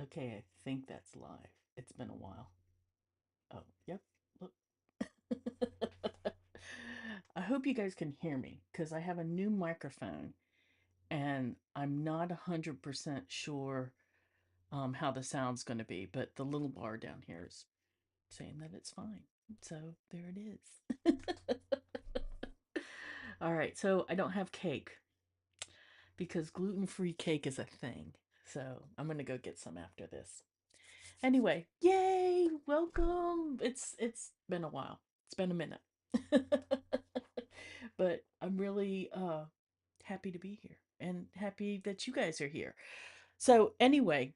Okay, I think that's live. It's been a while. Oh, yep. Look. I hope you guys can hear me because I have a new microphone and I'm not 100% sure how the sound's going to be, but the little bar down here is saying that it's fine. So there it is. All right, so I don't have cake because gluten-free cake is a thing. So I'm going to go get some after this. Anyway, yay, welcome. It's been a while. It's been a minute. But I'm really happy to be here and happy that you guys are here. So anyway,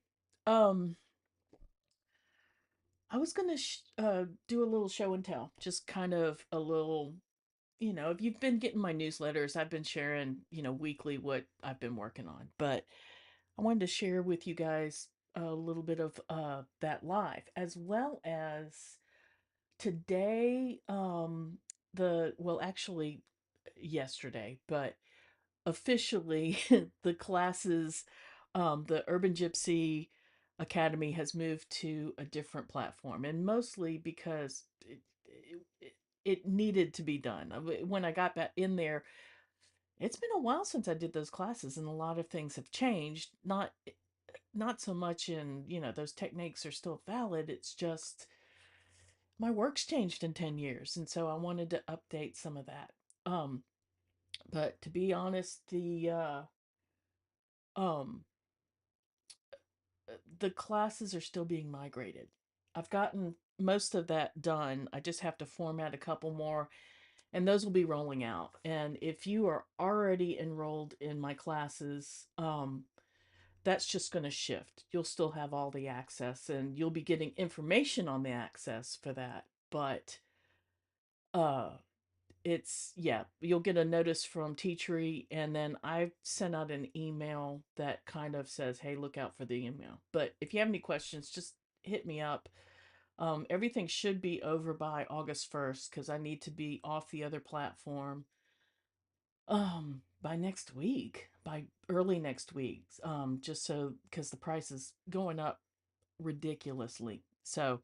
um I was going to do a little show and tell, just kind of a little, if you've been getting my newsletters, I've been sharing, weekly what I've been working on. But I wanted to share with you guys a little bit of that live, as well as today, actually yesterday, but officially the classes, the UrbanGypZ Academy has moved to a different platform, and mostly because it needed to be done. When I got back in there, it's been a while since I did those classes, and a lot of things have changed. Not so much in, those techniques are still valid. It's just my work's changed in 10 years, and so I wanted to update some of that. Um, but to be honest, um the classes are still being migrated. I've gotten most of that done. I just have to format a couple more, and those will be rolling out. And if you are already enrolled in my classes, that's just going to shift. You'll still have all the access and you'll be getting information on the access for that. But uh it's, yeah, you'll get a notice from Teachery, and then I sent out an email that kind of says, hey, look out for the email. But if you have any questions, just hit me up. Everything should be over by August 1st because I need to be off the other platform by next week, by early next week. Just so, because the price is going up ridiculously. So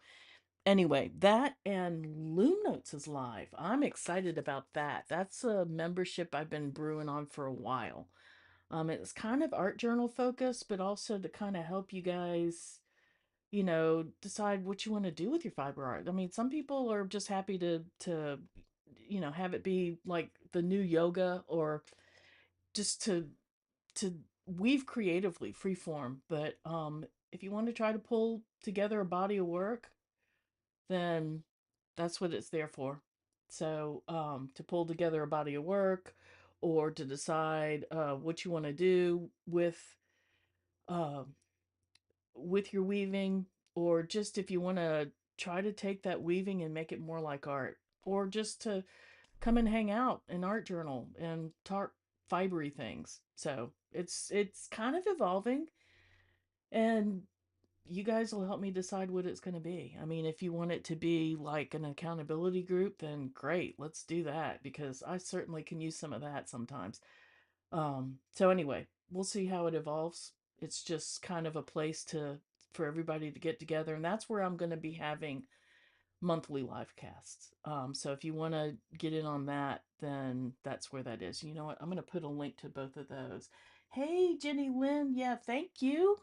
anyway, that and Loom Notes is live. I'm excited about that. That's a membership I've been brewing on for a while. It's kind of art journal focused, but also to kind of help you guys, decide what you want to do with your fiber art. I mean, some people are just happy to have it be like the new yoga, or just to weave creatively, freeform. But if you want to try to pull together a body of work, then that's what it's there for. So, to pull together a body of work, or to decide what you want to do uh, with your weaving, or just if you want to try to take that weaving and make it more like art, or just to come and hang out in art journal and talk fibery things. So it's kind of evolving, and you guys will help me decide what it's going to be. I mean, if you want it to be like an accountability group, then great, let's do that, because I certainly can use some of that sometimes. So anyway, we'll see how it evolves. It's just kind of a place to for everybody to get together, and that's where I'm going to be having monthly live casts. So if you want to get in on that, then that's where that is. You know what? I'm going to put a link to both of those. Hey, Jenny Lynn. Yeah, thank you.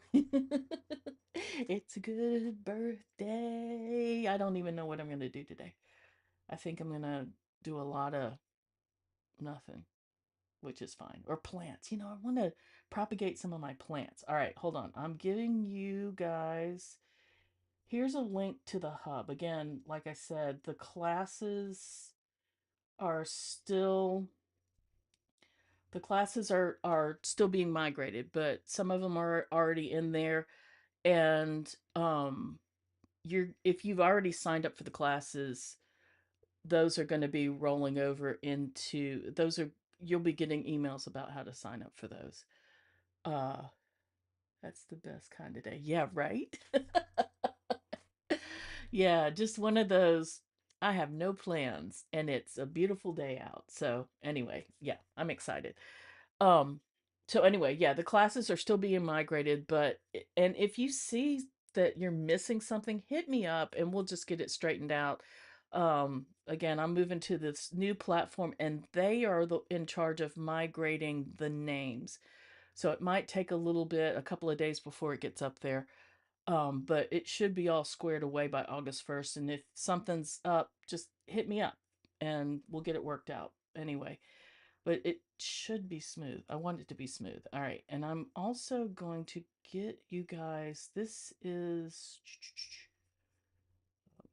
It's a good birthday. I don't even know what I'm going to do today. I think I'm going to do a lot of nothing, which is fine. Or plants. I want to propagate some of my plants. All right, hold on. I'm giving you guys. Here's a link to the hub. Again, like I said, the classes are still still being migrated, but some of them are already in there. And you're if you've already signed up for the classes, those are going to be rolling over into those are you'll be getting emails about how to sign up for those. Uh that's the best kind of day. Yeah, right? Yeah, just one of those. I have no plans and it's a beautiful day out. So, anyway, yeah, I'm excited. Um So anyway, yeah, the classes are still being migrated, but and if you see that you're missing something, hit me up and we'll just get it straightened out. Again, I'm moving to this new platform and they are in charge of migrating the names. So it might take a little bit, a couple of days before it gets up there. But it should be all squared away by August 1st. And if something's up, just hit me up and we'll get it worked out. Anyway, but it should be smooth. I want it to be smooth. All right. And I'm also going to get you guys, this is,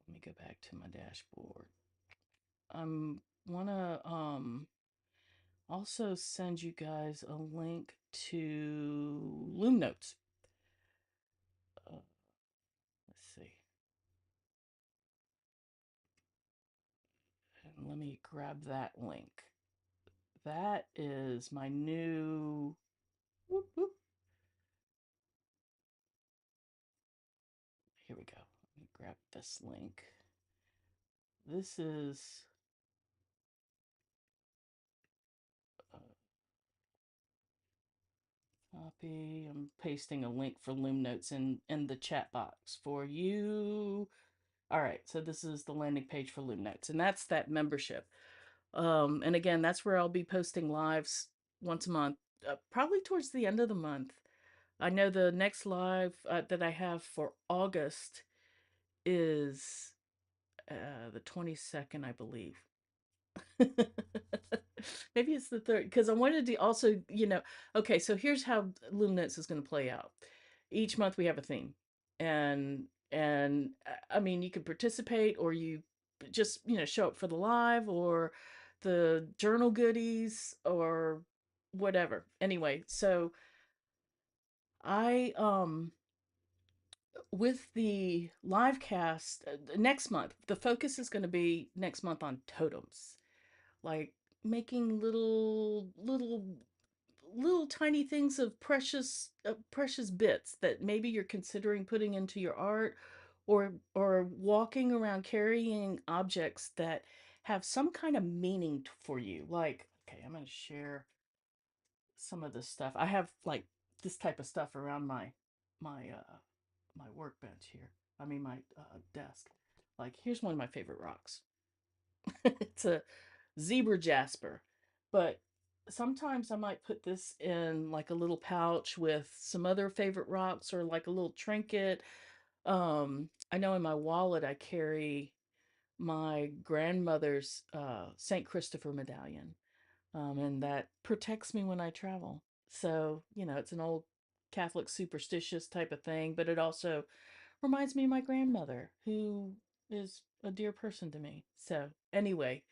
let me go back to my dashboard. I'm want to also send you guys a link to Loom Notes. Let's see. And let me grab that link. That is my new. Whoop, whoop. Here we go. Let me grab this link. This is. Uh, Copy. I'm pasting a link for Loom Notes in the chat box for you. All right, so this is the landing page for Loom Notes, and that's that membership. And again, that's where I'll be posting lives once a month, probably towards the end of the month. I know the next live that I have for August is the 22nd, I believe. Maybe it's the third because I wanted to also, okay, so here's how Loom Notes is going to play out. Each month we have a theme, and I mean you can participate or you just show up for the live or the journal goodies or whatever. Anyway, so I with the live cast next month, the focus is going to be next month on totems, like making little tiny things of precious bits that maybe you're considering putting into your art, or walking around carrying objects that have some kind of meaning for you. Like, okay, I'm going to share some of this stuff. I have like this type of stuff around my my workbench here. I mean my desk. Like, here's one of my favorite rocks. It's a zebra jasper. But sometimes I might put this in like a little pouch with some other favorite rocks or like a little trinket. I know in my wallet I carry my grandmother's St. Christopher medallion, and that protects me when I travel. So, it's an old Catholic superstitious type of thing, but it also reminds me of my grandmother, who is a dear person to me. So, anyway,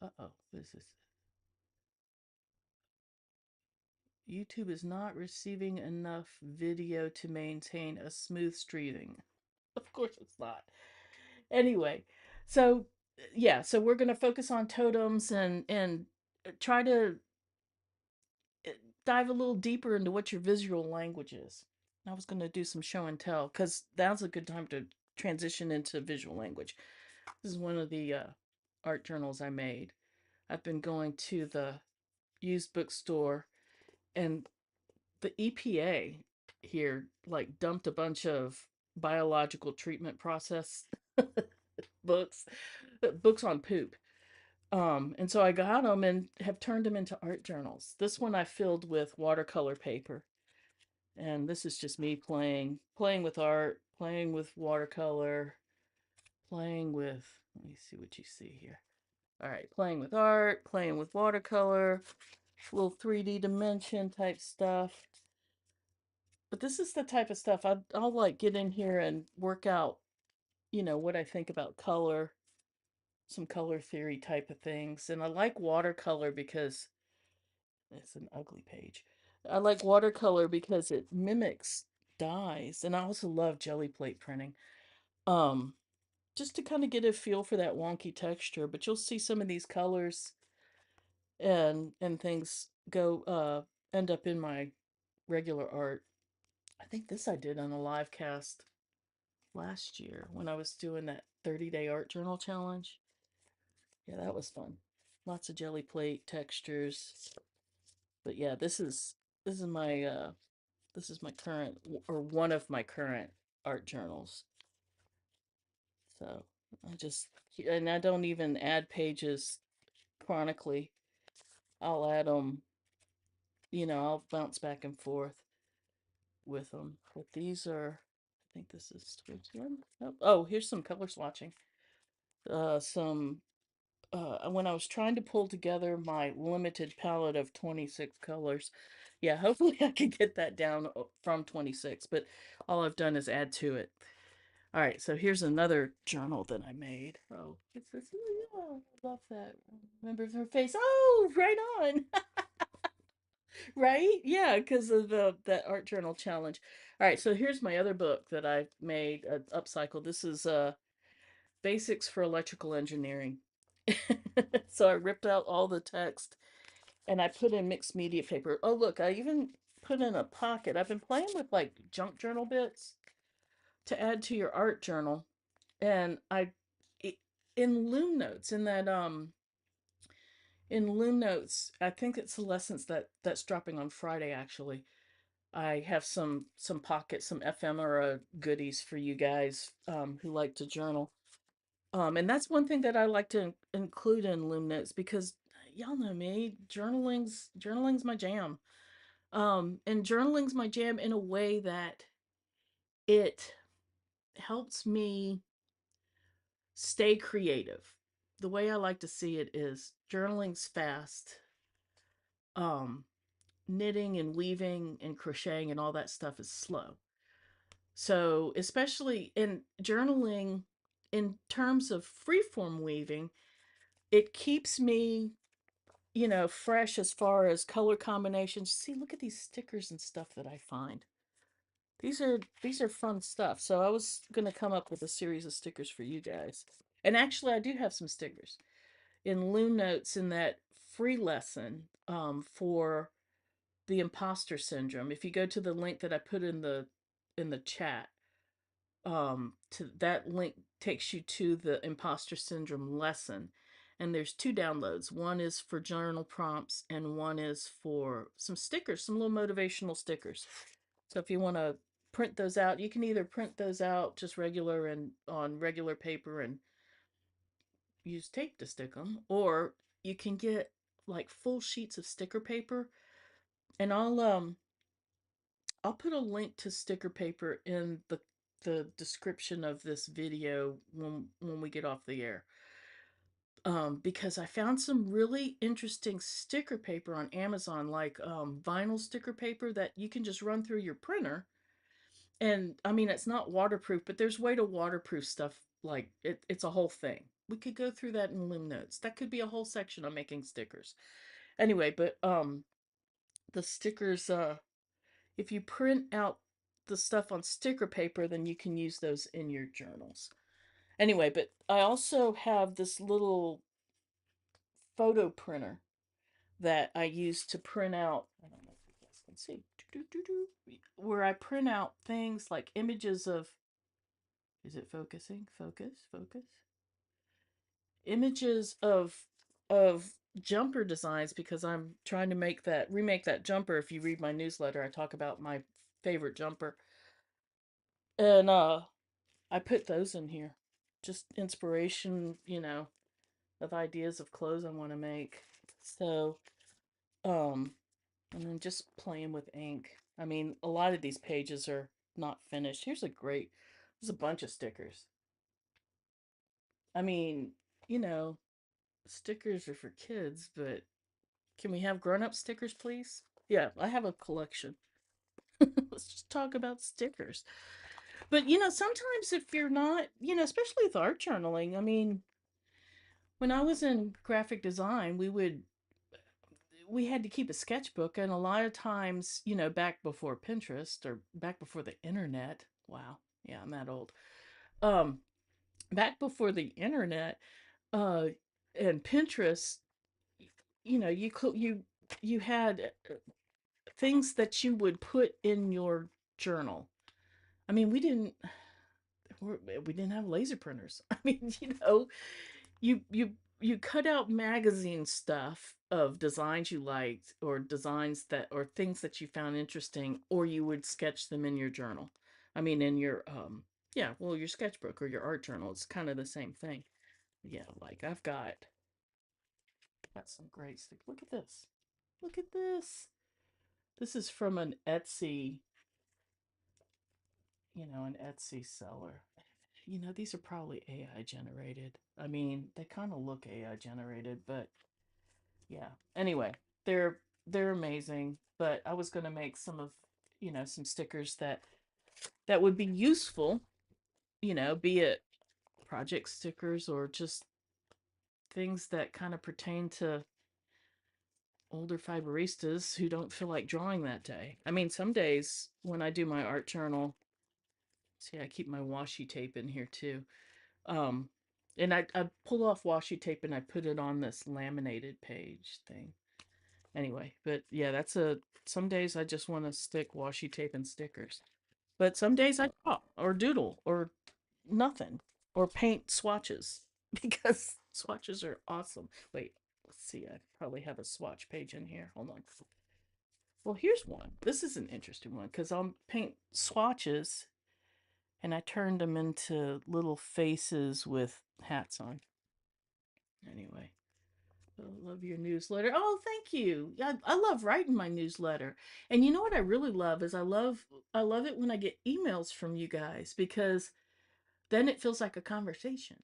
uh-oh, what is this? YouTube is not receiving enough video to maintain a smooth streaming. Of course it's not. Anyway, so yeah, so we're going to focus on totems and try to uh, dive a little deeper into what your visual language is. I was going to do some show and tell cuz now's a good time to transition into visual language. This is one of the art journals I made. I've been going to the used bookstore, and the EPA here like dumped a bunch of biological treatment process books, books on poop. And so I got them and have turned them into art journals. This one I filled with watercolor paper, and this is just me playing with art, playing with watercolor, playing with. Let me see what you see here. All right, playing with art, playing with watercolor, little 3D dimension type stuff. But this is the type of stuff I'll like get in here and work out, what I think about color, some color theory type of things. And I like watercolor because it's an ugly page. I like watercolor because it mimics dyes, and I also love jelly plate printing. Um, just to kind of get a feel for that wonky texture, but you'll see some of these colors and things go end up in my regular art. I think this I did on a live cast last year when I was doing that 30-day art journal challenge. Yeah, that was fun. Lots of jelly plate textures. But yeah, this is this is my current, or one of my current art journals. So I just, and I don't even add pages chronically. I'll add them, I'll bounce back and forth with them. But these are, I think this is Switzerland. Oh, here's some color swatching. Some when I was trying to pull together my limited palette of 26 colors. Yeah, hopefully I can get that down from 26, but all I've done is add to it. All right, so here's another journal that I made. Oh, it's this. Oh, yeah, I love that. Remember her face? Oh, right on. Right? Yeah, because of the that art journal challenge. All right, so here's my other book that I made, upcycle. This is Basics for Electrical Engineering. So I ripped out all the text and I put in mixed media paper. Oh, look, I even put in a pocket. I've been playing with like junk journal bits to add to your art journal. And in Loom Notes, in Loom Notes, I think it's the lessons that's dropping on Friday actually. I have some pockets, some ephemera goodies for you guys who like to journal. And that's one thing that I like to include in Loom Notes because y'all know me, journaling's my jam. And journaling's my jam in a way that it helps me stay creative. The way I like to see it is journaling's fast. Um, Knitting and weaving and crocheting and all that stuff is slow. So, especially in journaling, in terms of freeform weaving, it keeps me, fresh as far as color combinations. See, look at these stickers and stuff that I find. These are fun stuff. So I was gonna come up with a series of stickers for you guys. And actually I do have some stickers in Loom Notes in that free lesson for the imposter syndrome. If you go to the link that I put in the chat, to that link takes you to the imposter syndrome lesson. And there's two downloads. One is for journal prompts and one is for some stickers, some little motivational stickers. So if you want to print those out, you can either print those out just regular and on regular paper and use tape to stick them, or you can get like full sheets of sticker paper. And I'll put a link to sticker paper in the description of this video when we get off the air. Because I found some really interesting sticker paper on Amazon, like vinyl sticker paper that you can just run through your printer. And I mean, it's not waterproof, but there's way to waterproof stuff. Like it's a whole thing. We could go through that in Loom Notes. That could be a whole section on making stickers. Anyway, but the stickers, if you print out the stuff on sticker paper, then you can use those in your journals. Anyway, but I also have this little photo printer that I use to print out. I don't know if you guys can see. Where I print out things like images of. Is it focusing? Focus, focus. Images of jumper designs because I'm trying to remake that jumper. If you read my newsletter, I talk about my favorite jumper. And I put those in here. Just inspiration, of ideas of clothes I want to make. So, um, and then just playing with ink. I mean, a lot of these pages are not finished. There's a bunch of stickers. I mean, you know, stickers are for kids, but can we have grown-up stickers, please? Yeah, I have a collection. Let's just talk about stickers. But sometimes if you're not, especially with art journaling, I mean, when I was in graphic design, we had to keep a sketchbook, and a lot of times, back before Pinterest or back before the internet. Wow, yeah, I'm that old. Um, Back before the internet, uh, and Pinterest, you had things that you would put in your journal. I mean, we didn't have laser printers. I mean, you you cut out magazine stuff of designs you liked or designs that or things that you found interesting, or you would sketch them in your journal. I mean in your yeah, well, your sketchbook or your art journal. It's kind of the same thing. Yeah, like I've got some great stuff. Look at this. Look at this. This is from an Etsy, an Etsy seller. These are probably AI generated. I mean, they kind of look AI generated, but yeah. Anyway, they're amazing, but I was going to make some stickers that would be useful, be it project stickers or just things that kind of pertain to older fiberistas who don't feel like drawing that day. I mean, some days when I do my art journal, see, I keep my washi tape in here too. Um, and I pull off washi tape and I put it on this laminated page thing. Anyway, but yeah, some days I just want to stick washi tape and stickers. But some days I draw or doodle or nothing or paint swatches because swatches are awesome. Wait, let's see. I probably have a swatch page in here. Hold on. Well, here's one. This is an interesting one because I'll paint swatches and I turned them into little faces with hats on. Anyway, I love your newsletter. Oh, thank you. Yeah, I love writing my newsletter. And you know what I really love is I love it when I get emails from you guys because then it feels like a conversation.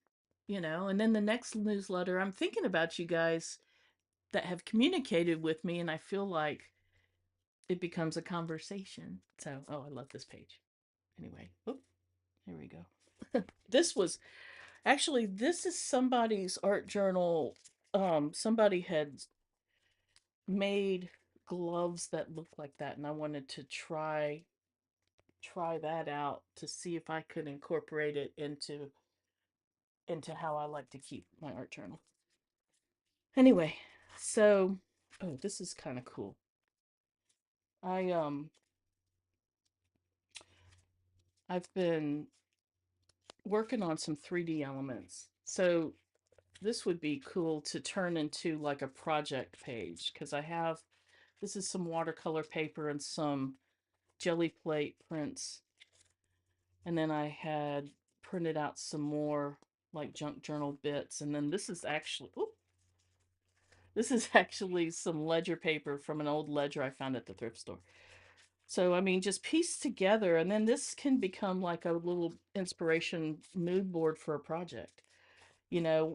And then the next newsletter, I'm thinking about you guys that have communicated with me, and I feel like it becomes a conversation. So, oh, I love this page. Anyway, oh, here we go. This is somebody's art journal. Somebody had made gloves that looked like that, and I wanted to try that out to see if I could incorporate it into how I like to keep my art journal. Anyway, so oh, this is kind of cool. I I've been working on some 3D elements. So this would be cool to turn into like a project page because this is some watercolor paper and some jelly plate prints. And then I had printed out some more like junk journal bits. And then this is actually some ledger paper from an old ledger I found at the thrift store. So, I mean, just piece together, and then this can become like a little inspiration mood board for a project,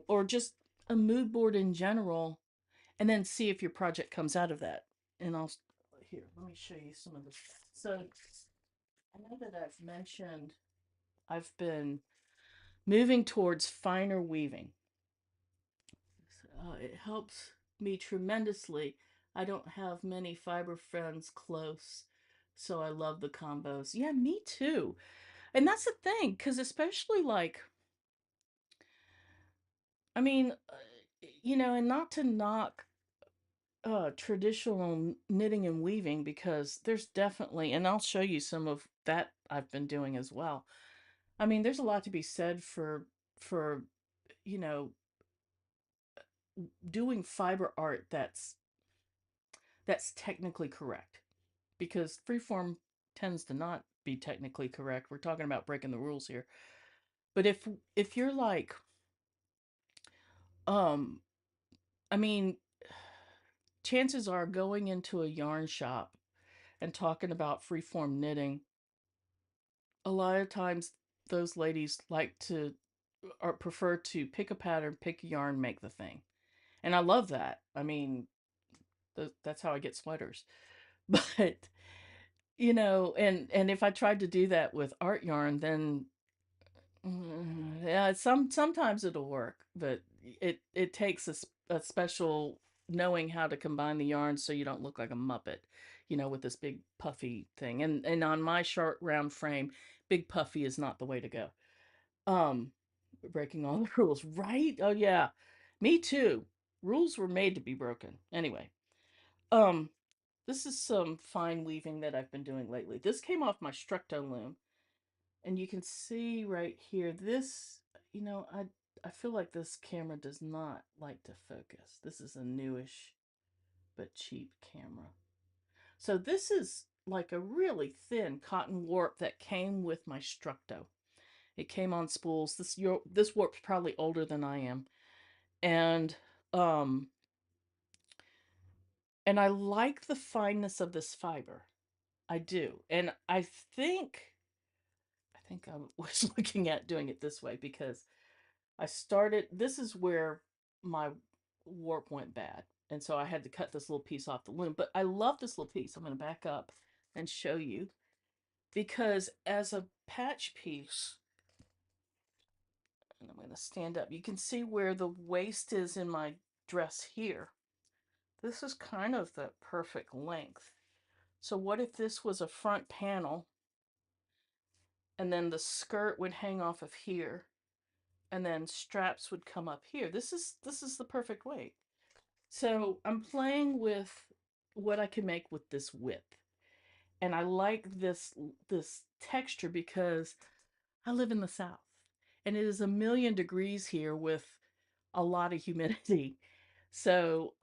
or just a mood board in general, and then see if your project comes out of that. And here, let me show you some of this. So, I know that I've mentioned I've been moving towards finer weaving. It helps me tremendously. I don't have many fiber friends close, so I love the combos. Yeah, me too. And that's the thing, because especially like, I mean, and not to knock traditional knitting and weaving, because there's definitely, and I'll show you some of that I've been doing as well. I mean, there's a lot to be said for you know doing fiber art that's technically correct, because freeform tends to not be technically correct. We're talking about breaking the rules here. But if you're like, um, I mean, chances are going into a yarn shop and talking about freeform knitting, a lot of times those ladies like to or prefer to pick a pattern, pick a yarn, make the thing. And I love that. I mean, that's how I get sweaters. But and if I tried to do that with art yarn, then yeah, sometimes it'll work, but it takes a special knowing how to combine the yarns so you don't look like a muppet, with this big puffy thing. And on my short round frame, big puffy is not the way to go. Um, breaking all the rules, right? Oh yeah, me too. Rules were made to be broken. Anyway, um, this is some fine weaving that I've been doing lately. This came off my Structo loom, and you can see right here this, I I feel like this camera does not like to focus. This is a newish but cheap camera. So this is like a really thin cotton warp that came with my Structo. It came on spools. This warp's probably older than I am. And um and I like the fineness of this fiber. I do. And I think I was looking at doing it this way because this is where my warp went bad. And so I had to cut this little piece off the loom. But I love this little piece. I'm going to back up and show you because as a patch piece, and I'm going to stand up, you can see where the waist is in my dress here. This is kind of the perfect length. So what if this was a front panel and then the skirt would hang off of here and then straps would come up here? This is the perfect weight. So I'm playing with what I can make with this width. And I like this texture because I live in the South and it is a million degrees here with a lot of humidity. So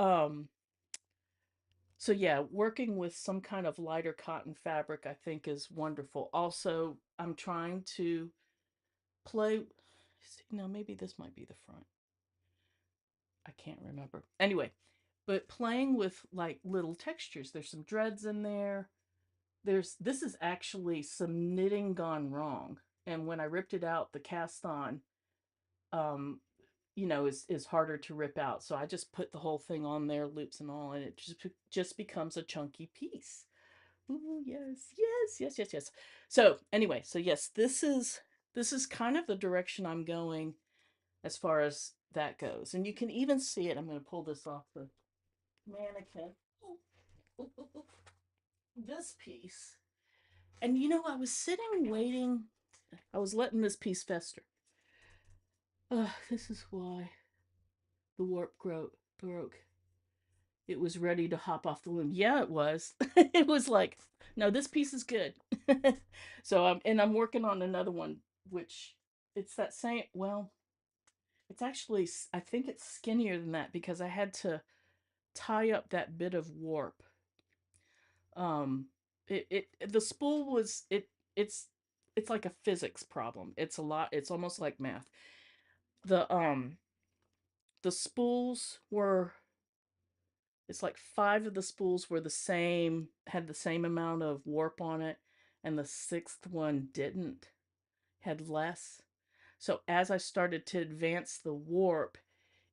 so yeah, working with some kind of lighter cotton fabric I think is wonderful. Also, I'm trying to play, see, now maybe this might be the front. I can't remember. Anyway, but playing with like little textures. There's some dreads in there. This is actually some knitting gone wrong. And when I ripped it out, the cast on um is harder to rip out. So I just put the whole thing on there, loops and all, and it just becomes a chunky piece. Ooh, yes, yes, yes, yes, yes. So anyway, so yes, this is kind of the direction I'm going as far as that goes. And you can even see it. I'm going to pull this off the mannequin. This piece. And I was sitting waiting. I was letting this piece fester. This is why the warp broke. It was ready to hop off the loom. Yeah, it was. It was like, no, this piece is good. So I'm working on another one, which it's that same. Well, it's actually, I think it's skinnier than that because I had to tie up that bit of warp. The spool was it's like a physics problem. It's almost like math. The the spools were it's like five of the spools were the same, had the same amount of warp on it, and the sixth one didn't, had less. So as I started to advance the warp,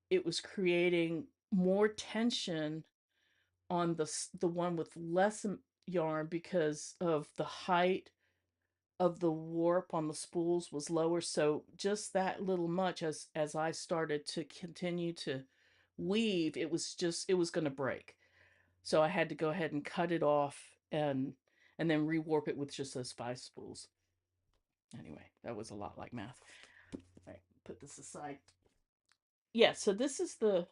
it was creating more tension on the one with less yarn because of the height of the warp on the spools was lower. So just that little much, as I started to continue to weave, it was going to break. So I had to go ahead and cut it off and then rewarp it with just those five spools. Anyway, that was a lot like math. All right, put this aside. Yeah, so this is the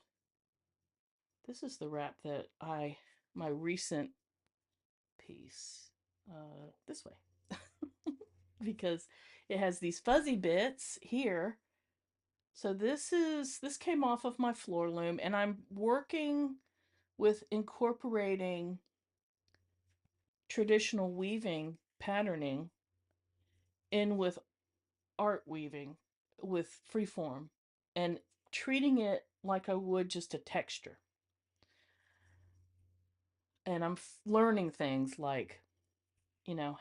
wrap that my recent piece this way. Because it has these fuzzy bits here. So this came off of my floor loom, and I'm working with incorporating traditional weaving patterning in with art weaving with freeform and treating it like I would just a texture. And I'm learning things like,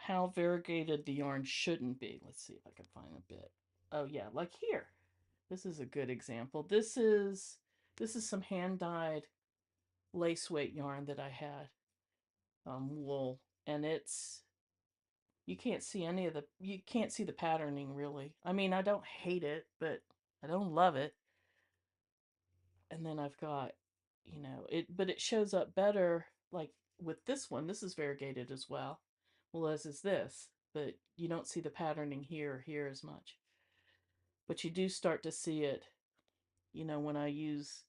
how variegated the yarn shouldn't be. Let's see if I can find a bit. Oh yeah, like here. This is a good example. This is some hand dyed lace weight yarn that I had, wool, and you can't see the patterning really. I mean, I don't hate it, but I don't love it. And then I've got, but it shows up better like with this one. This is variegated as well. Well, as is this, but you don't see the patterning here or here as much. But you do start to see it, when I use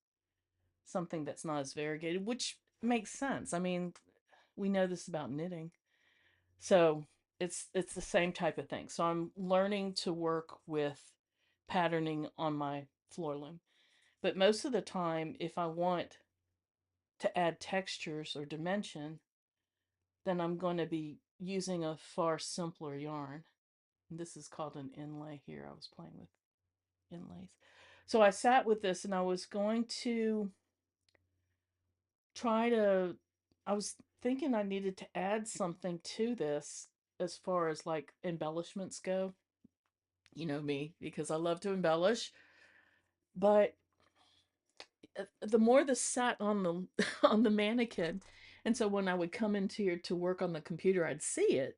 something that's not as variegated, which makes sense. I mean, we know this about knitting. So it's the same type of thing. So I'm learning to work with patterning on my floor loom. But most of the time, if I want to add textures or dimension, then I'm going to be using a far simpler yarn. And this is called an inlay here. I was playing with inlays. So I sat with this and I was going to try to, I was thinking I needed to add something to this as far as like embellishments go. You know me, because I love to embellish. But the more this sat on the on the mannequin, and so when I would come into here to work on the computer, I'd see it.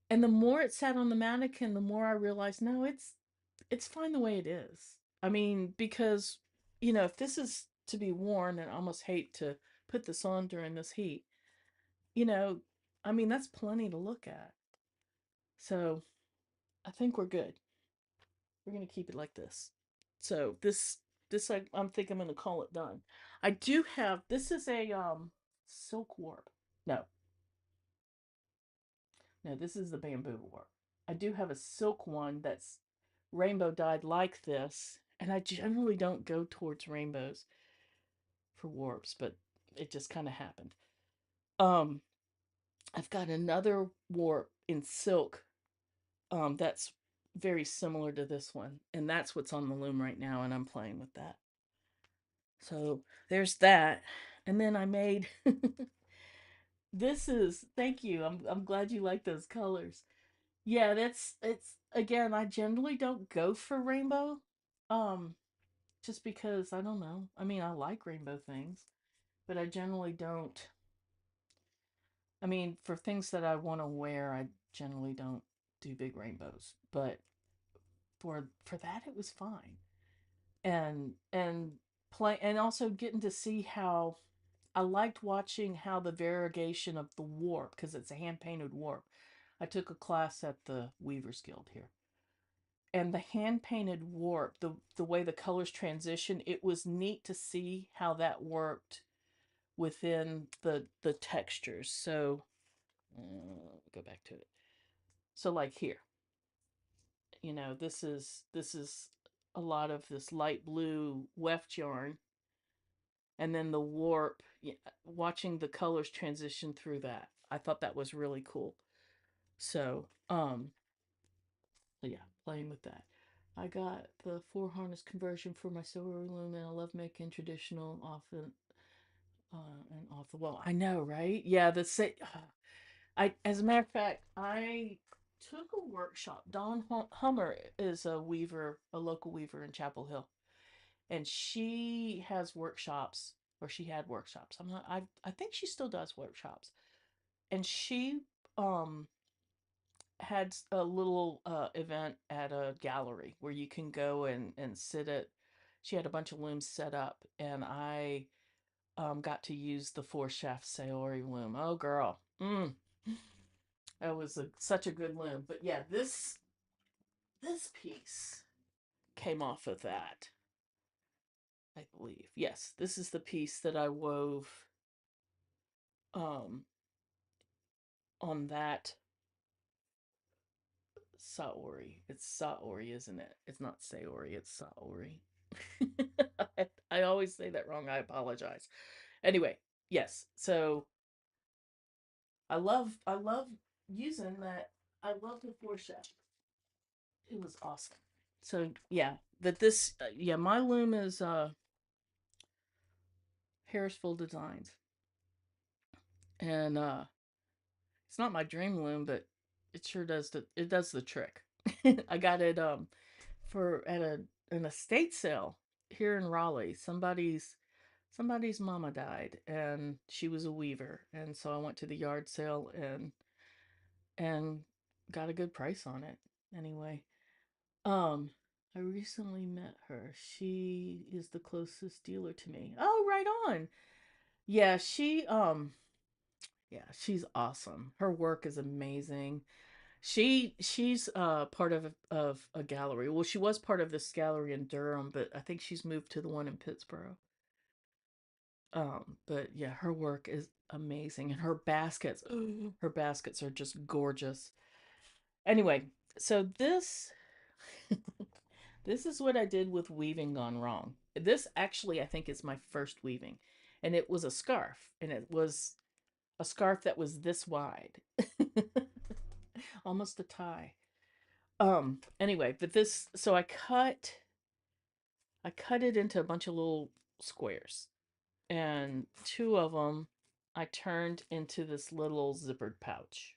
And the more it sat on the mannequin, the more I realized, no, it's fine the way it is. I mean, because if this is to be worn, and I almost hate to put this on during this heat, you know, I mean, that's plenty to look at. So I think we're good. We're gonna keep it like this. So this I'm think I'm gonna call it done. I do have this is a silk warp. No, no, this is the bamboo warp. I do have a silk one that's rainbow dyed like this, and I generally don't go towards rainbows for warps, but it just kind of happened. Um, I've got another warp in silk that's very similar to this one, and that's what's on the loom right now, and I'm playing with that. So there's that. And then I made this is thank you. I'm glad you like those colors. Yeah, that's it's again, I generally don't go for rainbow. Um just because I don't know. I mean, I like rainbow things, but I generally don't. I mean, for things that I want to wear, I generally don't do big rainbows. But for that it was fine. And play and also getting to see how I liked watching how the variegation of the warp, because it's a hand painted warp. I took a class at the Weavers Guild here. And the hand painted warp, the way the colors transition, it was neat to see how that worked within the textures. So go back to it. So like here, this is a lot of this light blue weft yarn, and then the warp, watching the colors transition through that. I thought that was really cool. So, yeah, playing with that. I got the four harness conversion for my silver loom, and I love making traditional and off the wall. I know, right? Yeah, the say. I, as a matter of fact, I took a workshop. Dawn Hummer is a weaver, a local weaver in Chapel Hill, and she has workshops, or she had workshops. I'm not. I think she still does workshops, and she um had a little event at a gallery where you can go and sit at. She had a bunch of looms set up, and I got to use the four shaft Saori loom. Oh, girl, that was such a good loom. But yeah, this piece came off of that, I believe. Yes, this is the piece that I wove um, on that Saori. It's Saori, isn't it? It's not Saori, it's Saori. I always say that wrong. I apologize. Anyway, yes. So I love using that. I love the foreshadow. It was awesome. So yeah, but this yeah, my loom is Harrisville Designs, and it's not my dream loom, but it sure does the trick. I got it for at an estate sale here in Raleigh. Somebody's mama died, and she was a weaver, and so I went to the yard sale and got a good price on it. Anyway, um I recently met her. She is the closest dealer to me. Oh, right on. Yeah, she's awesome. Her work is amazing. She's part of a gallery. Well, she was part of this gallery in Durham, but I think she's moved to the one in Pittsburgh. But yeah, her work is amazing, and her baskets are just gorgeous. Anyway, so this This is what I did with weaving gone wrong. This actually, I think, is my first weaving. And it was a scarf. And it was a scarf that was this wide. Almost a tie. Anyway, but this, so I cut it into a bunch of little squares. And two of them I turned into this little zippered pouch.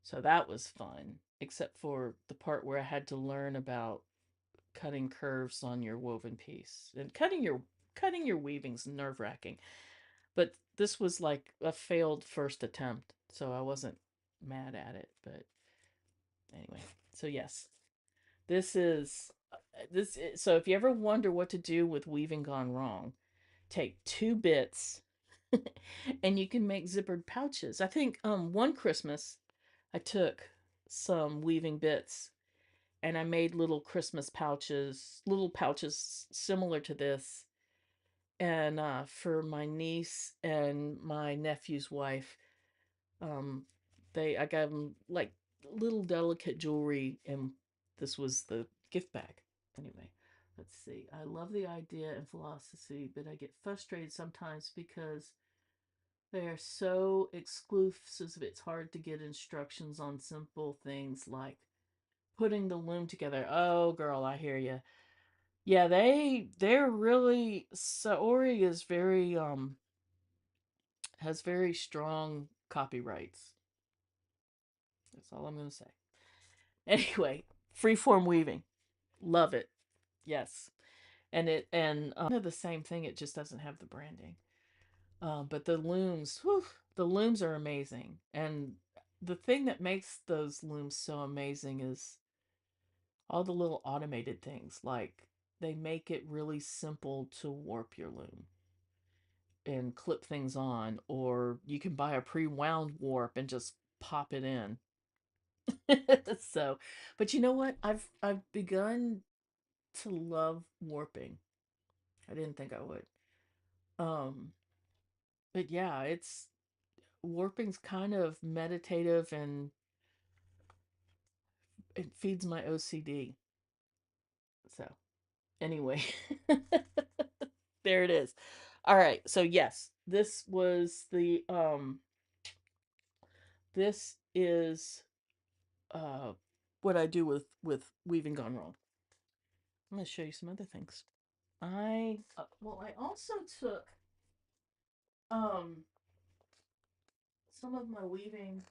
So that was fun, except for the part where I had to learn about cutting curves on your woven piece. And cutting your weaving's nerve-wracking. But this was like a failed first attempt, so I wasn't mad at it, but anyway. So yes, this is so if you ever wonder what to do with weaving gone wrong, take two bits and you can make zippered pouches. I think one Christmas I took some weaving bits and I made little Christmas pouches, little pouches similar to this. And for my niece and my nephew's wife, um, I got them like little delicate jewelry, and this was the gift bag. Anyway, let's see. I love the idea and philosophy, but I get frustrated sometimes because they are so exclusive. It's hard to get instructions on simple things like putting the loom together. Oh, girl, I hear you. Yeah, they're really Saori is very has very strong copyrights. That's all I'm going to say. Anyway, freeform weaving. Love it. Yes. And the same thing, it just doesn't have the branding. But the looms, whew, the looms are amazing. And the thing that makes those looms so amazing is all the little automated things. Like they make it really simple to warp your loom and clip things on, or you can buy a pre-wound warp and just pop it in. So, but you know what? I've begun to love warping. I didn't think I would. Um, but yeah, it's warping's kind of meditative and it feeds my OCD. So, anyway, there it is. All right. So, yes, this is what I do with weaving gone wrong. I'm going to show you some other things. I also took um some of my weaving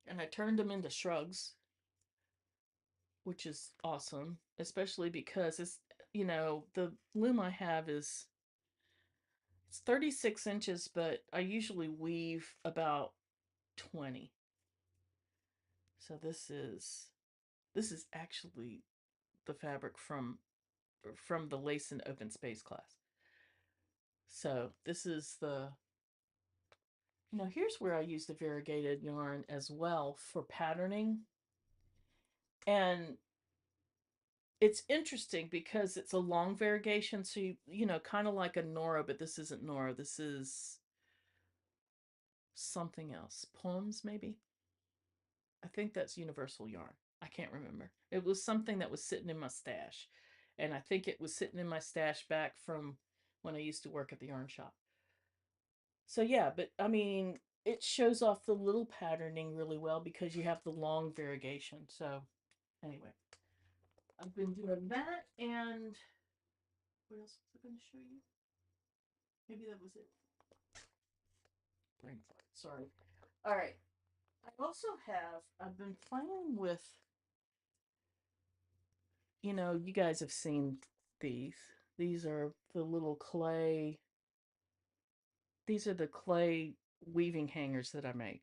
and I turned them into shrugs, which is awesome, especially because the loom I have is it's 36 inches, but I usually weave about 20. So this is actually the fabric from the lace and open space class. So this is here's where I use the variegated yarn as well for patterning. And it's interesting because it's a long variegation. So, kind of like a Nora, but this isn't Nora. This is something else. Poems, maybe? I think that's universal yarn. I can't remember. It was something that was sitting in my stash. And I think it was sitting in my stash back from when I used to work at the yarn shop. So, yeah, but I mean, it shows off the little patterning really well because you have the long variegation. So, anyway, I've been doing that. And what else was I going to show you? Maybe that was it. Brain fart. Sorry. All right. I've been playing with, you guys have seen these. These are the little clay, these are the clay weaving hangers that I make.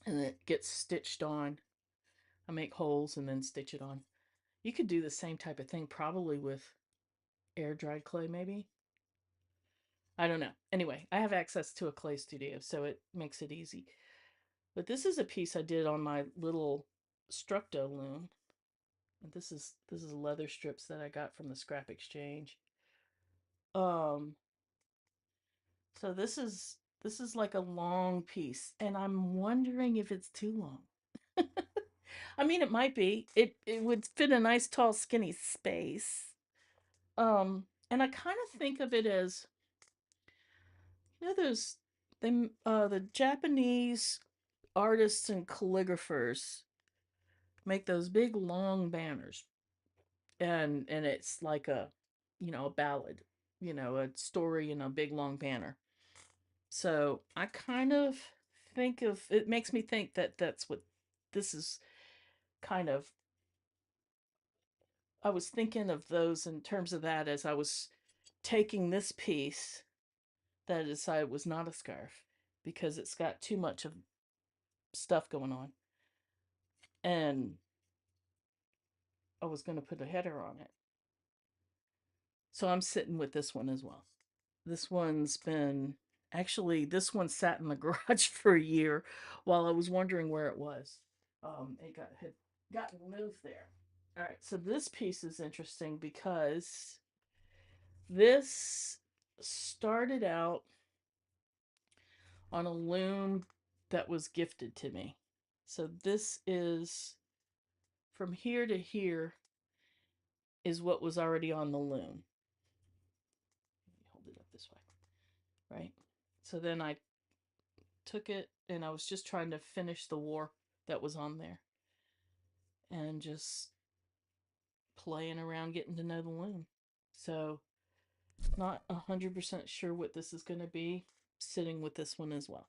And it gets stitched on. I make holes and then stitch it on. You could do the same type of thing probably with air dried clay, maybe. I don't know. Anyway, I have access to a clay studio, so it makes it easy. But this is a piece I did on my little Structo loom. And this is leather strips that I got from the scrap exchange. Um, so this is like a long piece, and I'm wondering if it's too long. I mean, it might be. It would fit a nice, tall, skinny space. And I kind of think of it as, there's the Japanese artists and calligraphers make those big long banners, and it's like a ballad, a story in a big long banner. So I kind of think of it, makes me think that that's what this is kind of. I was thinking of those in terms of that as I was taking this piece that I decided was not a scarf because it's got too much of stuff going on, and I was going to put a header on it. So I'm sitting with this one as well. This one's been actually, this one sat in the garage for a year while I was wondering where it was. It had gotten moved there. All right, so this piece is interesting because this started out on a loom that was gifted to me. So this is from here to here is what was already on the loom. Hold it up this way, right? So then I took it and I was just trying to finish the warp that was on there and just playing around getting to know the loom. So not 100% sure what this is going to be, sitting with this one as well.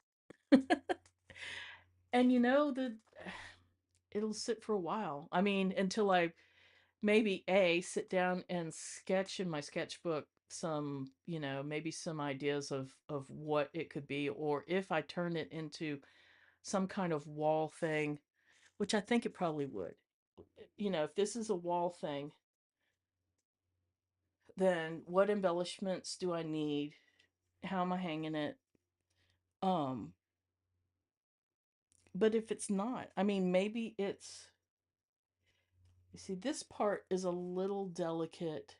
And the it'll sit for a while. I mean, until I maybe sit down and sketch in my sketchbook some, maybe some ideas of what it could be, or if I turn it into some kind of wall thing, which I think it probably would. If this is a wall thing, then what embellishments do I need? How am I hanging it? Um, but if it's not, I mean, maybe it's, you see, this part is a little delicate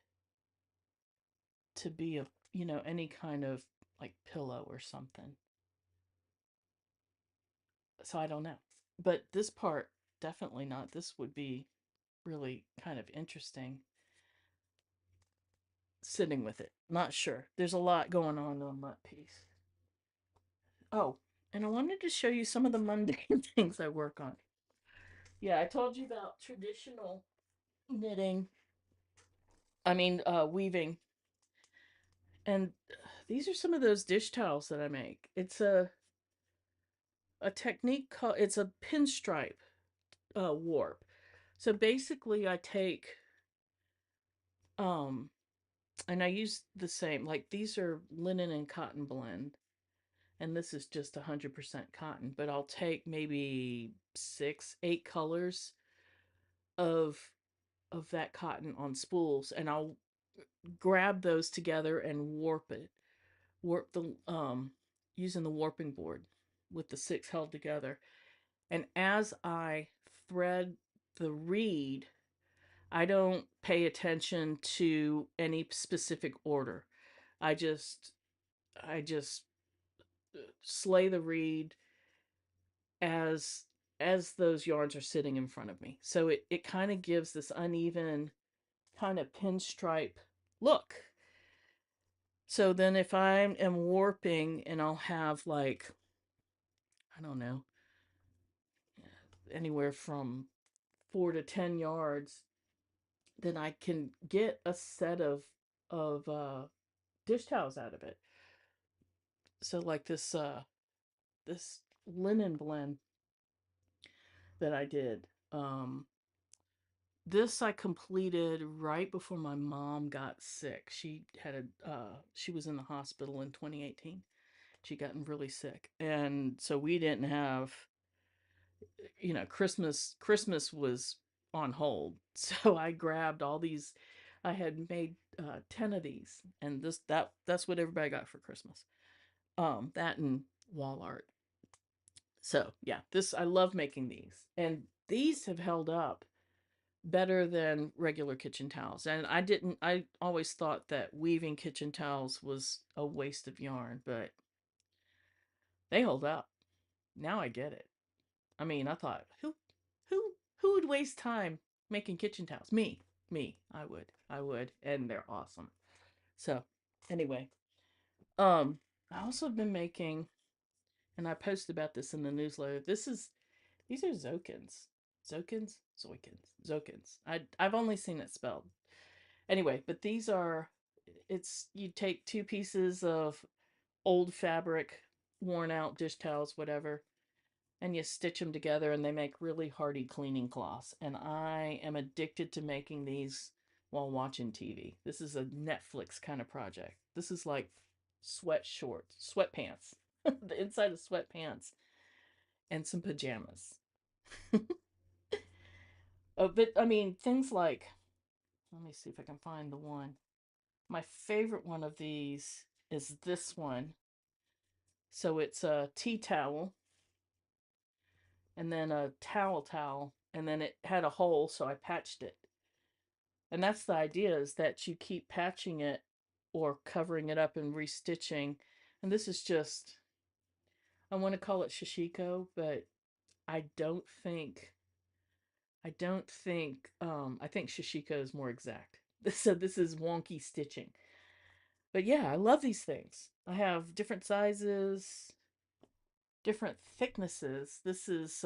to be any kind of like pillow or something. So I don't know. But this part, definitely not. This would be really kind of interesting sitting with it. Not sure. There's a lot going on that piece. Oh, and I wanted to show you some of the mundane things I work on. Yeah, I told you about traditional knitting. I mean, weaving. And these are some of those dish towels that I make. It's a technique called, it's a pinstripe warp. So basically, I take um and I use the same, like these are linen and cotton blend, and this is just 100% cotton, but I'll take maybe 6, 8 colors of that cotton on spools, and I'll grab those together and warp the using the warping board with the six held together. And as I thread the reed, I don't pay attention to any specific order. I just slay the reed as those yarns are sitting in front of me. So it kind of gives this uneven kind of pinstripe look. So then if I am warping and I'll have like, I don't know, anywhere from 4 to 10 yards, then I can get a set of dish towels out of it. So like this linen blend that I did. This I completed right before my mom got sick. She was in the hospital in 2018. She'd gotten really sick, and so we didn't have, Christmas was on hold. So I grabbed all these. I had made 10 of these, and that's what everybody got for Christmas. That and wall art. So yeah, this I love making these, and these have held up better than regular kitchen towels. And I always thought that weaving kitchen towels was a waste of yarn, but they hold up. Now I get it. I mean, I thought, who would waste time making kitchen towels? Me, I would, and they're awesome. So, anyway, I also have been making, and I posted about this in the newsletter. These are Zokins, Zokins. I've only seen it spelled. Anyway, but these are, it's, you take two pieces of old fabric, worn out dish towels, whatever, and you stitch them together and they make really hardy cleaning cloths. And I am addicted to making these while watching TV. This is a Netflix kind of project. This is like sweatpants, the inside of sweatpants, and some pajamas. But I mean, things like, let me see if I can find the one. My favorite one of these is this one. So it's a tea towel and then a towel, and then it had a hole, so I patched it. And that's the idea, is that you keep patching it or covering it up and restitching. And this is just, I want to call it shishiko, but I don't think I think shishiko is more exact. So this is wonky stitching. But yeah, I love these things. I have different sizes, different thicknesses. This is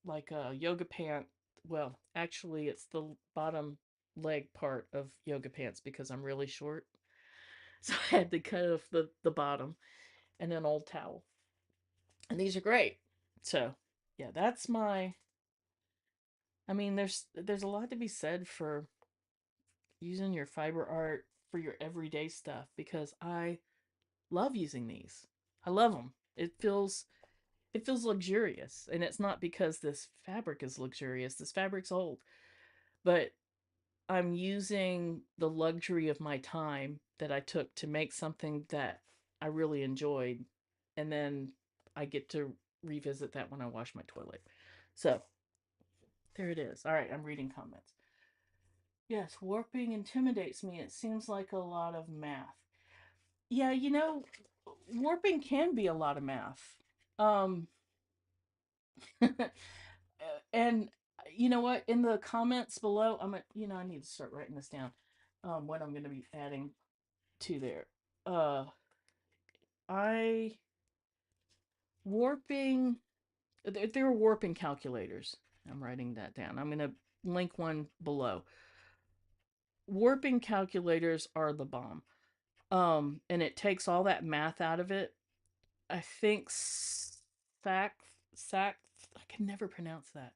like a yoga pant. Well, actually, it's the bottom leg part of yoga pants because I'm really short. So I had to cut off the bottom, and an old towel. And these are great. So yeah, that's my, I mean, there's a lot to be said for using your fiber art for your everyday stuff because I love using these. I love them. It feels luxurious, and it's not because this fabric is luxurious. This fabric's old, but I'm using the luxury of my time that I took to make something that I really enjoyed, and then I get to revisit that when I wash my toilet. So there it is. All right, I'm reading comments. Yes, warping intimidates me. It seems like a lot of math. Yeah, warping can be a lot of math. Um, and you know what? In the comments below, I need to start writing this down. What I'm going to be adding to there. Uh, I warping. There are warping calculators. I'm writing that down. I'm going to link one below. Warping calculators are the bomb. And it takes all that math out of it. I think Sac. I can never pronounce that.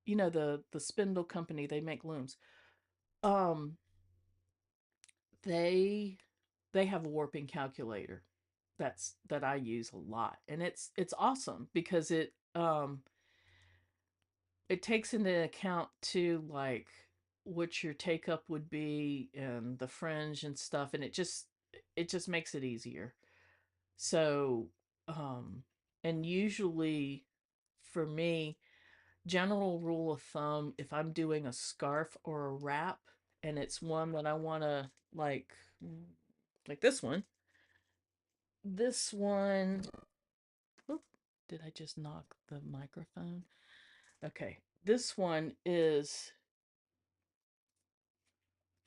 The spindle company, they make looms. Um, they they have a warping calculator that I use a lot, and it's awesome because it takes into account too, like what your take up would be and the fringe and stuff, and it just makes it easier. So and usually for me, general rule of thumb, if I'm doing a scarf or a wrap and it's one that I want to like this one, oop, did I just knock the microphone? Okay, this one is,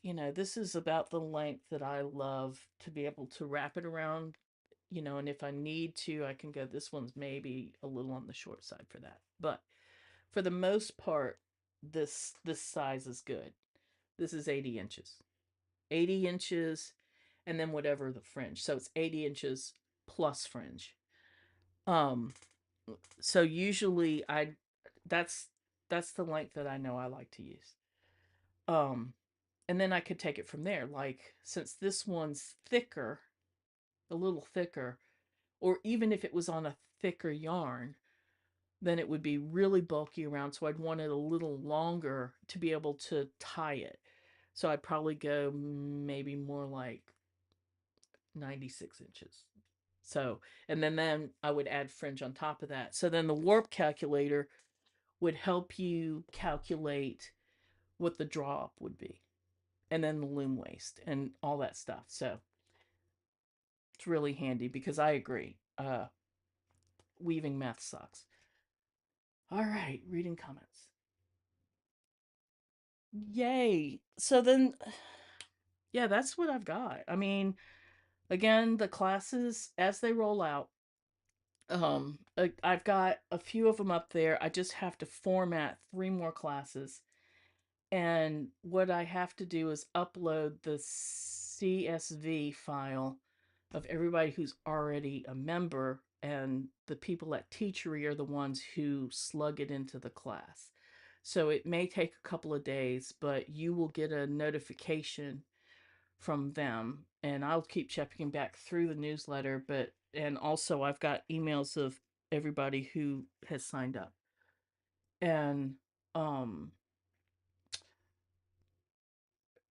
this is about the length that I love to be able to wrap it around, and if I need to, I can go, this one's maybe a little on the short side for that. But for the most part, this size is good. This is 80 inches. 80 inches, and then whatever the fringe. So it's 80 inches plus fringe. Um, so usually that's that's the length that I know I like to use. Um, and then I could take it from there. Like, since this one's thicker, a little thicker, or even if it was on a thicker yarn, then it would be really bulky around. So I'd want it a little longer to be able to tie it. So I'd probably go maybe more like 96 inches. So, and then I would add fringe on top of that. So then the warp calculator would help you calculate what the draw up would be, and then the loom waist and all that stuff. So it's really handy because I agree. Weaving math sucks. All right, reading comments. Yay. So then, yeah, that's what I've got. I mean, again, the classes as they roll out, I've got a few of them up there. I just have to format three more classes. And what I have to do is upload the CSV file of everybody who's already a member, and the people at Teachery are the ones who slug it into the class. So it may take a couple of days, but you will get a notification from them, and I'll keep checking back through the newsletter. But and also I've got emails of everybody who has signed up, and um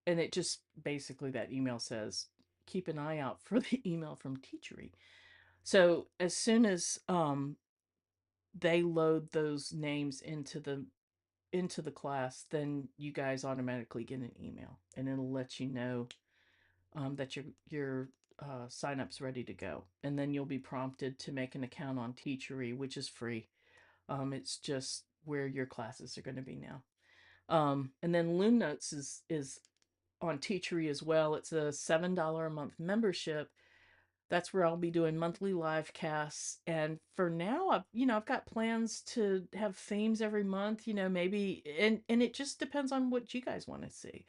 it just basically, that email says keep an eye out for the email from Teachery. So as soon as they load those names into the class, then you guys automatically get an email, and it'll let you know that your sign-up's ready to go, and then you'll be prompted to make an account on Teachery, which is free. It's just where your classes are going to be now. And then Loom Notes is on Teachery as well. It's a $7 a month membership. That's where I'll be doing monthly live casts. And for now, I've got plans to have themes every month. Maybe, and it just depends on what you guys want to see.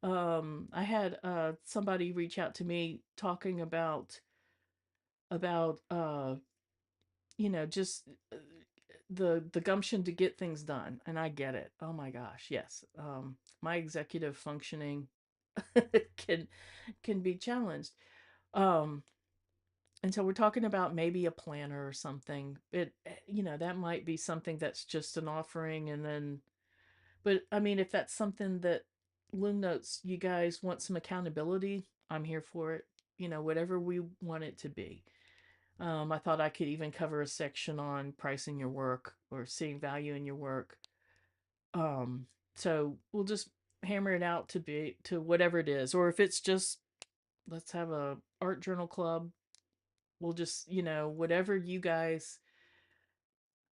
I had somebody reach out to me talking about just the gumption to get things done, and I get it. Oh my gosh, yes. My executive functioning can can be challenged. Um, and so we're talking about maybe a planner or something. That might be something that's just an offering, and then, but I mean, if that's something that Loom Notes, you guys want some accountability, I'm here for it. Whatever we want it to be. I thought I could even cover a section on pricing your work or seeing value in your work. Um, so we'll just hammer it out to whatever it is, or if it's just let's have a art journal club. We'll just whatever you guys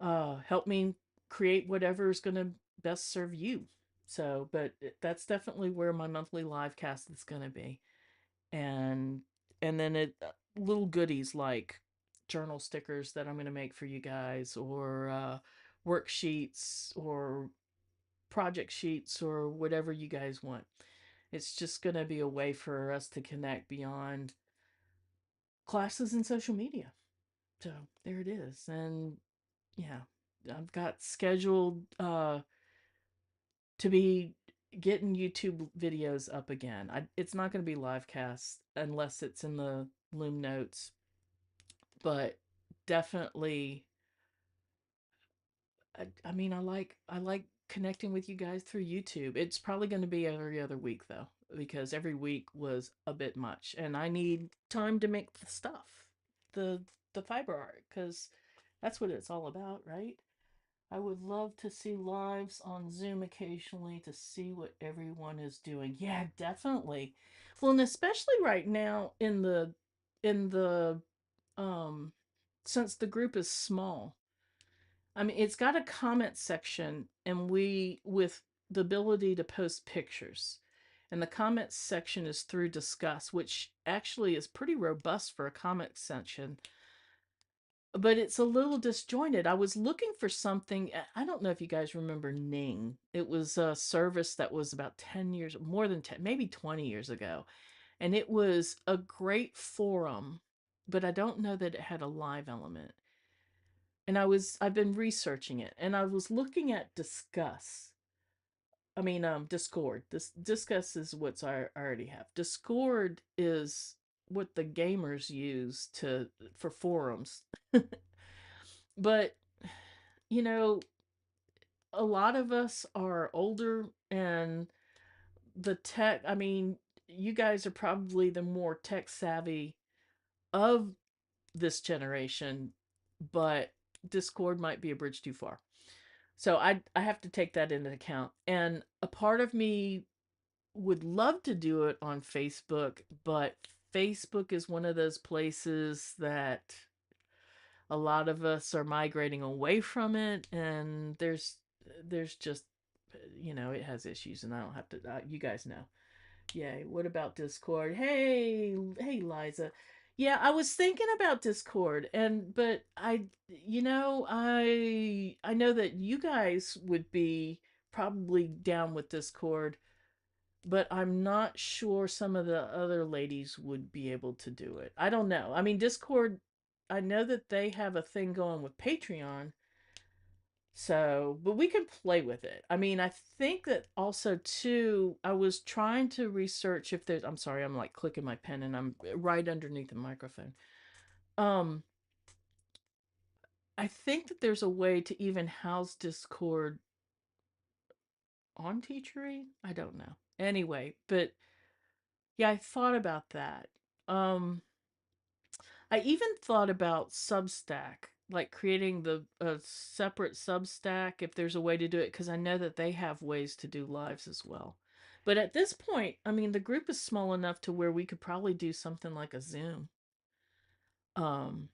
help me create, whatever is going to best serve you. So, but that's definitely where my monthly live cast is going to be, and then little goodies like journal stickers that I'm going to make for you guys, or worksheets, or project sheets, or whatever you guys want. It's just going to be a way for us to connect beyond classes and social media. So there it is. And yeah, I've got scheduled to be getting YouTube videos up again. It's not going to be live cast unless it's in the Loom Notes, but definitely. I mean, I like connecting with you guys through YouTube. It's probably going to be every other week though, because every week was a bit much, and I need time to make the stuff, the the fiber art, because that's what it's all about, right? I would love to see lives on Zoom occasionally to see what everyone is doing. Yeah, definitely. Well, and especially right now in the um since the group is small. I mean, it's got a comment section, and we with the ability to post pictures. And the comment section is through Discuss, which actually is pretty robust for a comment section, but it's a little disjointed. I was looking for something. I don't know if you guys remember Ning. It was a service that was about 10 years, more than 10, maybe 20 years ago. And it was a great forum, but I don't know that it had a live element. And I've been researching it, and I was looking at Discuss. I mean, Discord. This Discuss is what's I already have. Discord is what the gamers use to for forums. But you know, a lot of us are older, and the tech, I mean, you guys are probably the more tech savvy of this generation, but Discord might be a bridge too far. So I have to take that into account. And a part of me would love to do it on Facebook, but Facebook is one of those places that a lot of us are migrating away from it, and there's just it has issues, and I don't have to. You guys know. Yay. What about Discord? Hey, Liza. Yeah, I was thinking about Discord, but I know that you guys would be probably down with Discord, but I'm not sure some of the other ladies would be able to do it. I don't know. I mean, Discord, I know that they have a thing going with Patreon, so, but we can play with it. I mean, I think that also too, I was trying to research if there's, I'm sorry, I'm like clicking my pen and I'm right underneath the microphone. Um, I think that there's a way to even house Discord on Teachery. I don't know. Anyway, but yeah, I thought about that. Um, I even thought about Substack, like creating the a separate Substack if there's a way to do it, because I know that they have ways to do lives as well. But at this point, I mean, the group is small enough to where we could probably do something like a Zoom. Um,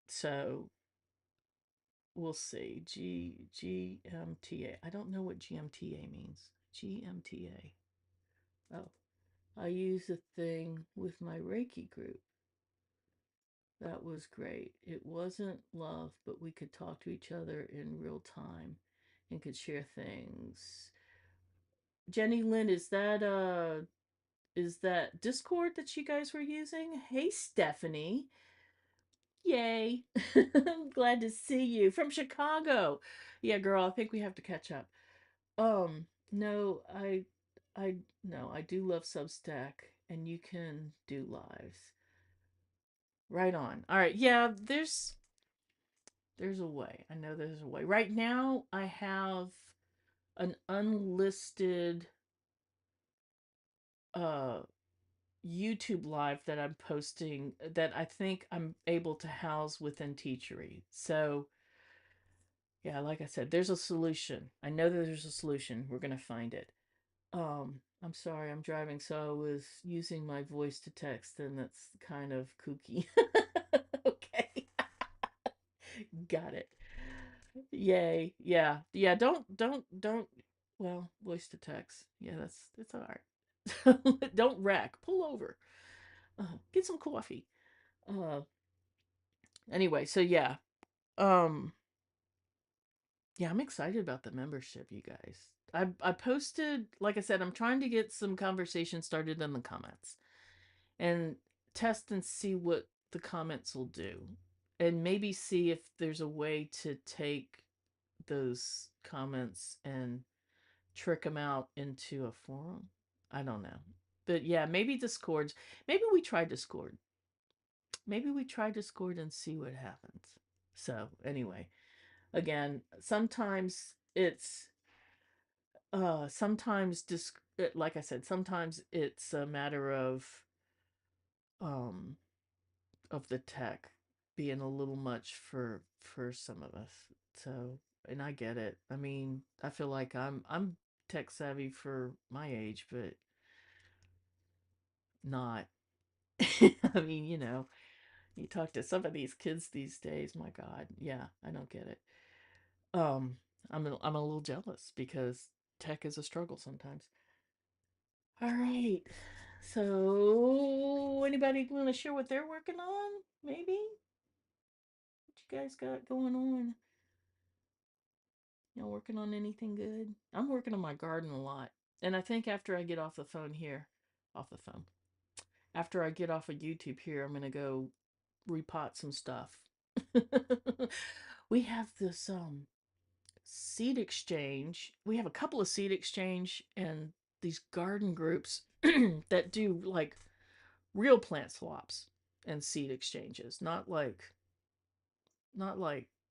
so we'll see. GMTA. I don't know what GMTA means. GMTA. Oh, I use a thing with my Reiki group. That was great. It wasn't love, but we could talk to each other in real time and could share things. Jenny Lynn, is that Discord that you guys were using? Hey Stephanie. Yay. I'm glad to see you from Chicago. Yeah, girl, I think we have to catch up. No, I no, I do love Substack and you can do lives. Right on. All right. Yeah, there's a way. I know there's a way. Right now, I have an unlisted uh YouTube live that I'm posting that I think I'm able to house within Teachery. So, yeah, like I said, there's a solution. I know that there's a solution. We're going to find it. I'm sorry, I'm driving, so I was using my voice to text, and that's kind of kooky. Okay. Got it. Yay. Yeah. Yeah, don't well, voice to text. Yeah, that's all right. Don't wreck. Pull over. Get some coffee. Uh anyway, so yeah. Um yeah, I'm excited about the membership, you guys. I posted, like I said, I'm trying to get some conversation started in the comments and test and see what the comments will do. And maybe see if there's a way to take those comments and trick them out into a forum. I don't know. But yeah, maybe Discord. Maybe we try Discord. Maybe we try Discord and see what happens. So, anyway, again, sometimes like I said, sometimes it's a matter um of the tech being a little much for some of us. So, and I get it. I mean, I feel like I'm tech savvy for my age, but not. I mean, you talk to some of these kids these days, my God. Yeah, I don't get it. Um, I'm a little jealous because tech is a struggle sometimes. All right. So, anybody want to share what they're working on? Maybe? What you guys got going on? Y'all working on anything good? I'm working on my garden a lot. And I think after I get off the phone here, off the phone, after I get off of YouTube here, I'm going to go repot some stuff. We have this seed exchange. We have a couple of seed exchange and these garden groups that do like real plant swaps and seed exchanges, not like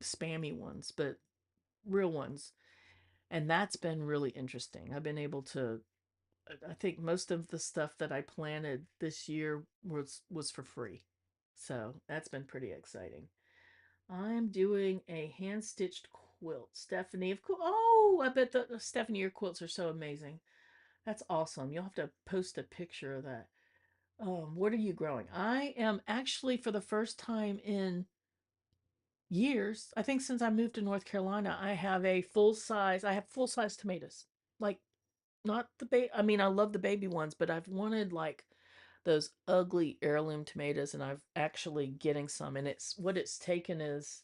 spammy ones, but real ones. And that's been really interesting. I've been able to I think most of the stuff that I planted this year was for free. So, that's been pretty exciting. I'm doing a hand stitched quilt. Stephanie, of course. Oh, I bet the Stephanie, your quilts are so amazing. That's awesome. You'll have to post a picture of that. What are you growing? I am actually for the first time in years. I think since I moved to North Carolina, I have full size tomatoes. Like not the I mean, I love the baby ones, but I've wanted like those ugly heirloom tomatoes, and I've actually getting some, and it's what it's taken is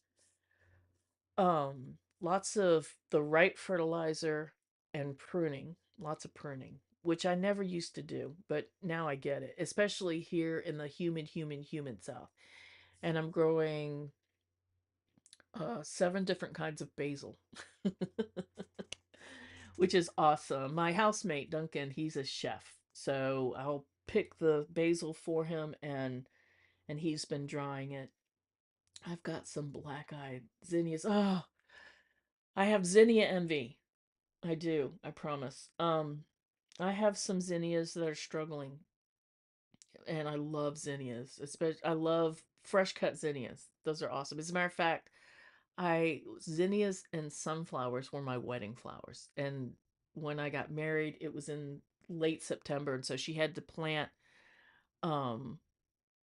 lots of the right fertilizer and pruning, lots of pruning, which I never used to do, but now I get it, especially here in the humid South. And I'm growing 7 different kinds of basil, which is awesome. My housemate Duncan, he's a chef, so I'll pick the basil for him, and he's been drying it. I've got some black-eyed zinnias. Oh, I have zinnia envy. I do, I promise. I have some zinnias that are struggling, and I love zinnias. Especially, I love fresh cut zinnias. Those are awesome. As a matter of fact, I zinnias and sunflowers were my wedding flowers. And when I got married, it was in late September, and so she had to plant um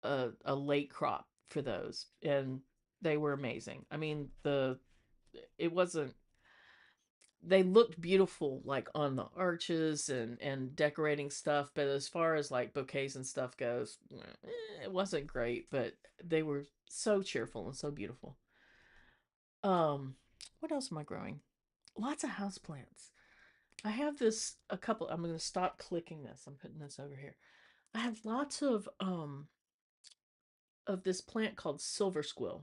a late crop for those, and they were amazing. I mean, it wasn't they looked beautiful like on the arches and decorating stuff, but as far as like bouquets and stuff goes, it wasn't great, but they were so cheerful and so beautiful. um what else am I growing? Lots of houseplants. I have this a couple. I'm going to stop clicking this. I'm putting this over here. I have lots of this plant called silver squill,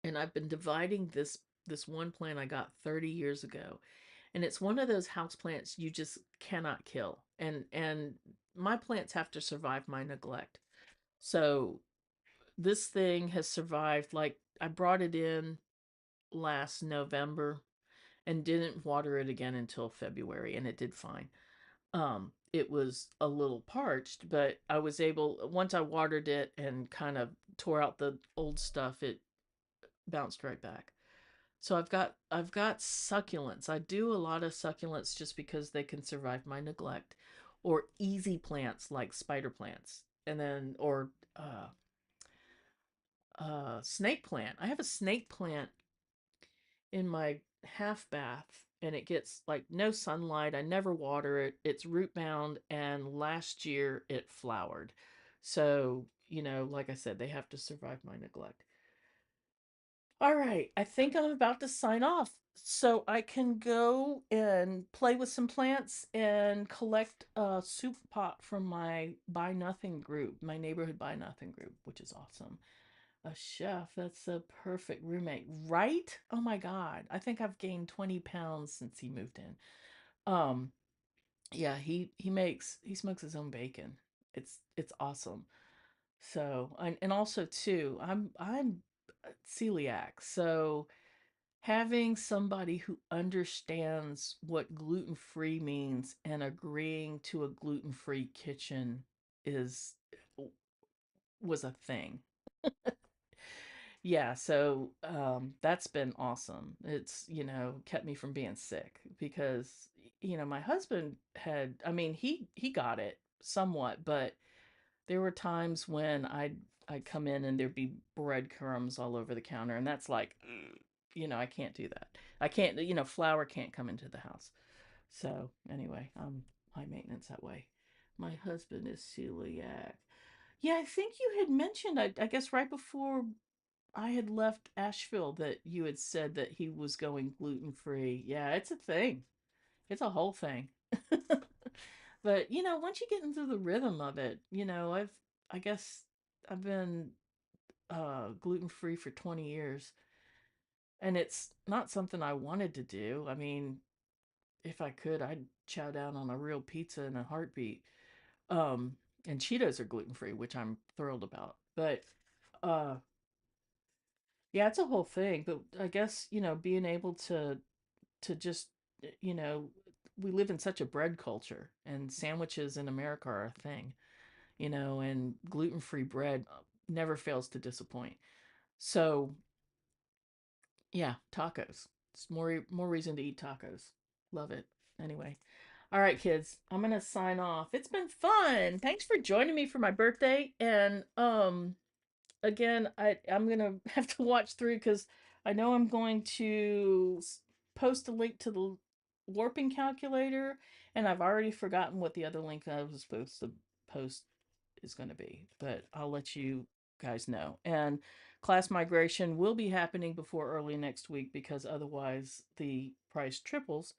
and I've been dividing this one plant I got 30 years ago, and it's one of those house plants you just cannot kill, and my plants have to survive my neglect. So this thing has survived. Like, I brought it in last November and didn't water it again until February, and it did fine. It was a little parched, but I was able, once I watered it and kind of tore out the old stuff, it bounced right back. So I've got succulents. I do a lot of succulents just because they can survive my neglect, or easy plants like spider plants, and then or snake plant. I have a snake plant in my half bath, and it gets like no sunlight. I never water it. It's root bound, and last year it flowered. So, like I said, they have to survive my neglect. All right, I think I'm about to sign off so I can go and play with some plants and collect a soup pot from my Buy Nothing group, my neighborhood Buy Nothing group, which is awesome. A chef, that's a perfect roommate, right? Oh my God. I think I've gained 20 pounds since he moved in. Um, yeah, he smokes his own bacon. It's awesome. So, and also too, I'm celiac. So having somebody who understands what gluten-free means and agreeing to a gluten-free kitchen is was a thing. Yeah, so that's been awesome. It's, kept me from being sick because my husband had, I mean, he got it somewhat, but there were times when I'd come in and there'd be breadcrumbs all over the counter, and that's like, I can't do that. I can't, flour can't come into the house. So anyway, I'm high maintenance that way. My husband is celiac. Yeah, I think you had mentioned, I guess right before I had left Asheville, that you had said that he was going gluten free. Yeah, it's a thing. It's a whole thing. But once you get into the rhythm of it, I guess I've been gluten free for 20 years, and it's not something I wanted to do. I mean, if I could, I'd chow down on a real pizza in a heartbeat. Um, and Cheetos are gluten free, which I'm thrilled about. But uh, yeah, it's a whole thing. But I guess being able to just you know we live in such a bread culture, and sandwiches in America are a thing. And gluten free bread never fails to disappoint. So yeah, tacos. It's more reason to eat tacos. Love it. Anyway. All right, kids, I'm gonna sign off. It's been fun. Thanks for joining me for my birthday. And again, I'm gonna have to watch through because I know I'm going to post a link to the warping calculator, and I've already forgotten what the other link I was supposed to post is going to be, but I'll let you guys know. And class migration will be happening before early next week because otherwise the price triples.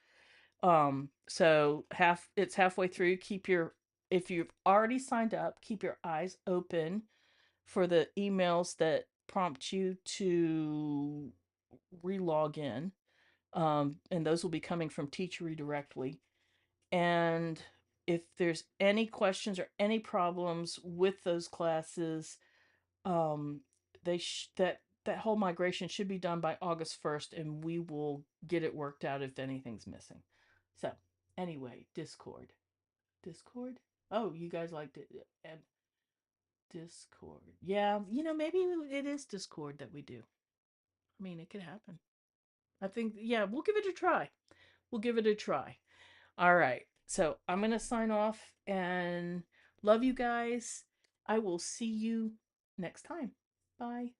So it's halfway through. Keep your If you've already signed up, keep your eyes open for the emails that prompt you to relog in. And those will be coming from Teachery directly. And if there's any questions or any problems with those classes, um, that whole migration should be done by August 1st, and we will get it worked out if anything's missing. So, anyway, Discord. Oh, you guys liked it. Discord. Yeah, maybe it is Discord that we do. I mean, it could happen. I think, yeah, we'll give it a try. We'll give it a try. All right. So I'm going to sign off and love you guys. I will see you next time. Bye.